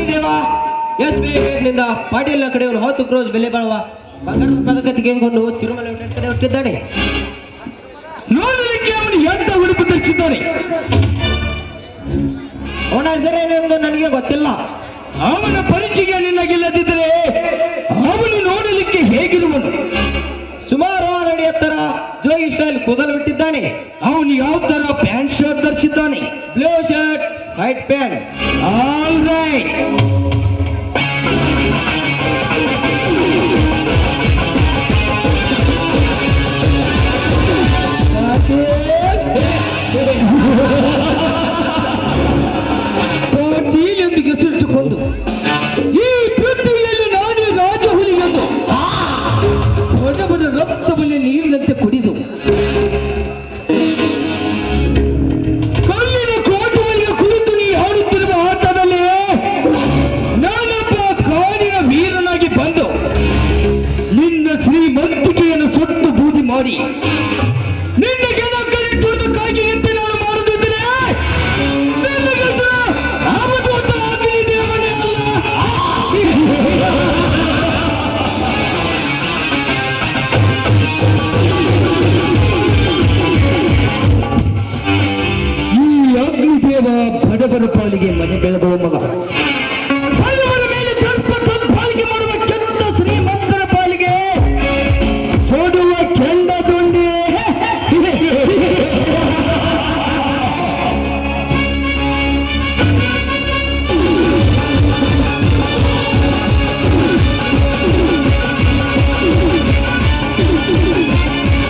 ದೇವ S B ನಿಂದ ಪಾಟೀಲ್ನ ಕಡೆಯವನು ಹೊತ್ತು ಕ್ರೋಜ್ ಬೆಲೆ ಬಾಳುವ ಬಂಗಾರದ ಪದಕ ತೆಗೆದುಕೊಂಡು ತಿರುಮಲ ಕಡೆ ಹುಟ್ಟಿದ್ದಾನೆ. ನೋಡಲಿಕ್ಕೆ ಅವನು ಎಂತ ಉಡುಪು ಧರಿಸಿದ್ದಾನೆ. ಅವನ ಹೆಸರೇನೆಂದು ನನಗೆ ಗೊತ್ತಿಲ್ಲ. ಅವನ ಪರಿಚಯ ನಿನಗಿಲ್ಲದಿದ್ದರೆ ಅವನು ನೋಡಲಿಕ್ಕೆ ಹೇಗಿರುವನು? ಸುಮಾರು 6 ಅಡಿ ಎತ್ತರ, ಜೋಗಿ ಸ್ಟೈಲ್ ಕೂದಲು ಬಿಟ್ಟಿದ್ದಾನೆ. ಅವನು ಯಾವ ತರ ಪ್ಯಾಂಟ್ ಶರ್ಟ್ ಧರಿಸಿದ್ದಾನೆ? Blue shirt, white pant. All right. Patil ಎಂದು ಹೆಸರಿಟ್ಟುಕೊಂಡು ಈ ಪೃಥ್ವಿಯಲ್ಲಿ ನಾನೇ ರಾಜಹುಲಿ ಎಂದು ಬಡವರ ರಕ್ತವನ್ನೇ ನೀರಿನಂತೆ ಕುಡಿದು ಕಲ್ಲಿನ ಕೋಟೆಗಳಿಗೆ ಕುಳಿತು ನೀ ಆಡುತ್ತಿರುವ ಆಟದಲ್ಲಿ ನಾನೊಬ್ಬ ಕಾಡಿನ ವೀರನಾಗಿ ಬಂದು ನಿನ್ನ ಶ್ರೀಮಂತಿಕೆಯನ್ನು ಸುಟ್ಟು ಬೂದಿ ಮಾಡಿ ನಿನ್ನ ಗೆಲ ಕಲಿಸುವುದಕ್ಕಾಗಿ ನಿಂತು ನಾನು ಮಾಡುತ್ತಿದ್ದೇನೆ. ಈ ಅಗ್ನಿದೇವ ಬಡವರ ಪಾಲಿಗೆ ಮನೆ ಬೆಳಗುವ ಮಗ.